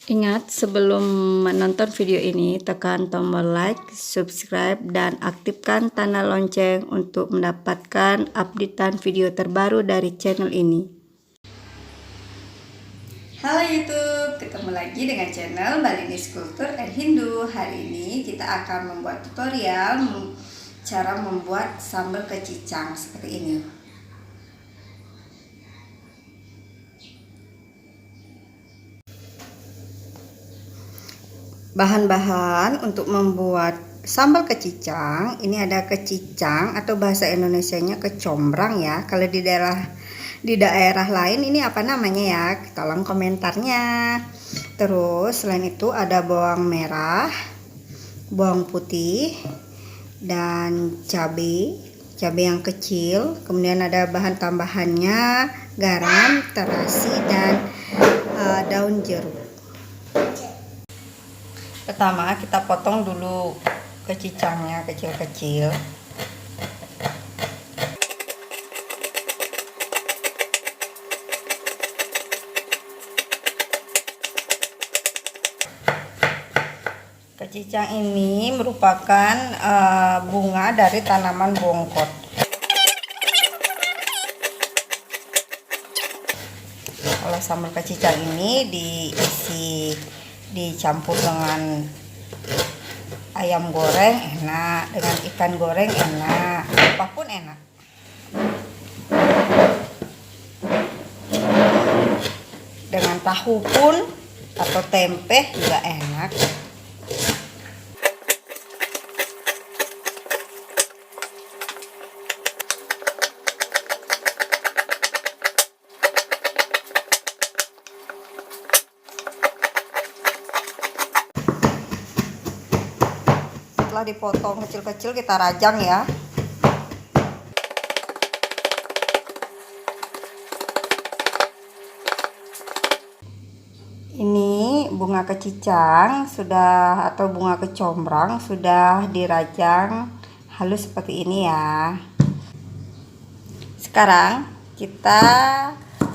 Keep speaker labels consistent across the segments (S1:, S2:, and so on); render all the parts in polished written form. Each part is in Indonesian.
S1: Ingat, sebelum menonton video ini, tekan tombol like, subscribe, dan aktifkan tanda lonceng untuk mendapatkan updatean video terbaru dari channel ini. Halo YouTube, ketemu lagi dengan channel Balinis Kultur and Hindu. Hari ini kita akan membuat tutorial cara membuat sambal kecicang seperti ini. Bahan-bahan untuk membuat sambal kecicang, ini ada kecicang atau bahasa Indonesianya kecombrang ya. Kalau di daerah lain ini apa namanya ya? Tolong komentarnya. Terus selain itu ada bawang merah, bawang putih, dan cabai yang kecil. Kemudian ada bahan tambahannya garam, terasi, dan daun jeruk. Pertama kita potong dulu kecicangnya kecil-kecil. Kecicang ini merupakan bunga dari tanaman bongkot. Kalau sambal kecicang ini dicampur dengan ayam goreng enak, dengan ikan goreng enak, apapun enak. Dengan tahu pun atau tempe juga enak. Setelah dipotong kecil-kecil kita rajang ya. Ini bunga kecicang sudah, atau bunga kecombrang sudah dirajang halus seperti ini ya. Sekarang kita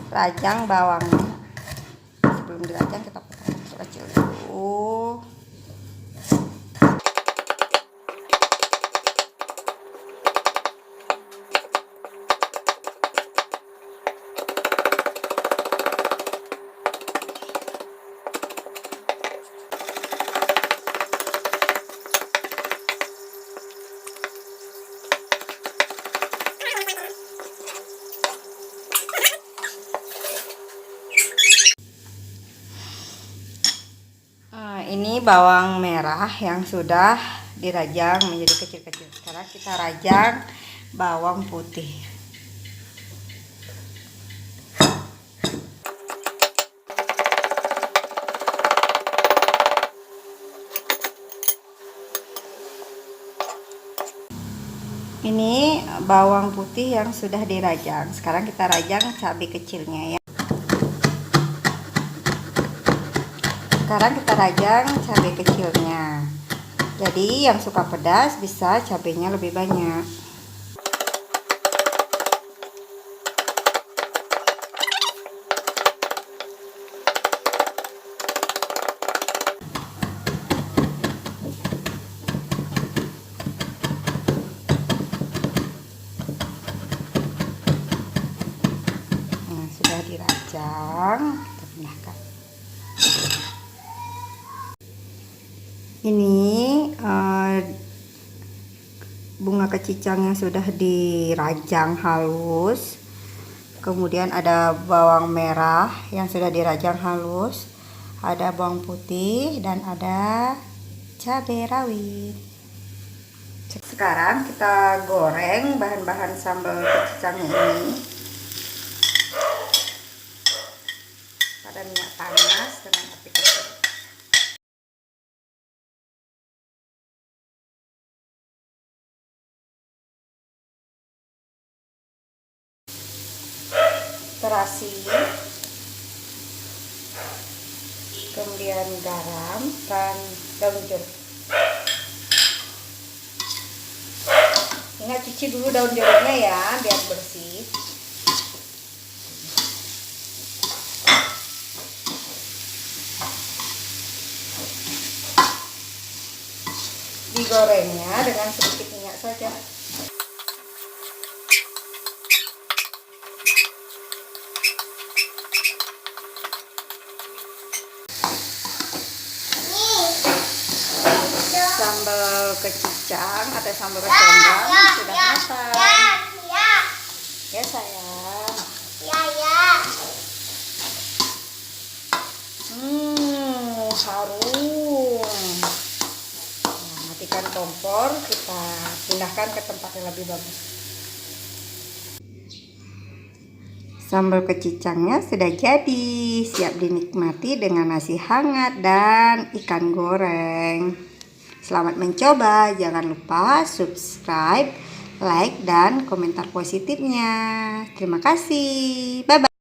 S1: rajang bawangnya. Sebelum dirajang kita potong kecil-kecil dulu. Ini bawang merah yang sudah dirajang menjadi kecil-kecil. Sekarang kita rajang bawang putih. Ini bawang putih yang sudah dirajang. Sekarang kita rajang cabai kecilnya ya. Sekarang kita rajang cabai kecilnya. Jadi yang suka pedas bisa cabainya lebih banyak. Nah, sudah dirajang, kita pindahkan. Ini bunga kecicang yang sudah dirajang halus. Kemudian ada bawang merah yang sudah dirajang halus, ada bawang putih, dan ada cabai rawit. Sekarang kita goreng bahan-bahan sambal kecicang ini pada minyak panas dengan api kecil. Terasi, kemudian garam dan daun jeruk. Ingat cuci dulu daun jeruknya ya biar bersih. Digorengnya dengan sedikit minyak saja. Sambal kecicang atau sambal kecombrang sudah matang. Ya sayang. Harum. Nah, matikan kompor, kita pindahkan ke tempat yang lebih bagus. Sambal kecicangnya sudah jadi, siap dinikmati dengan nasi hangat dan ikan goreng. Selamat mencoba, jangan lupa subscribe, like, dan komentar positifnya. Terima kasih, bye-bye.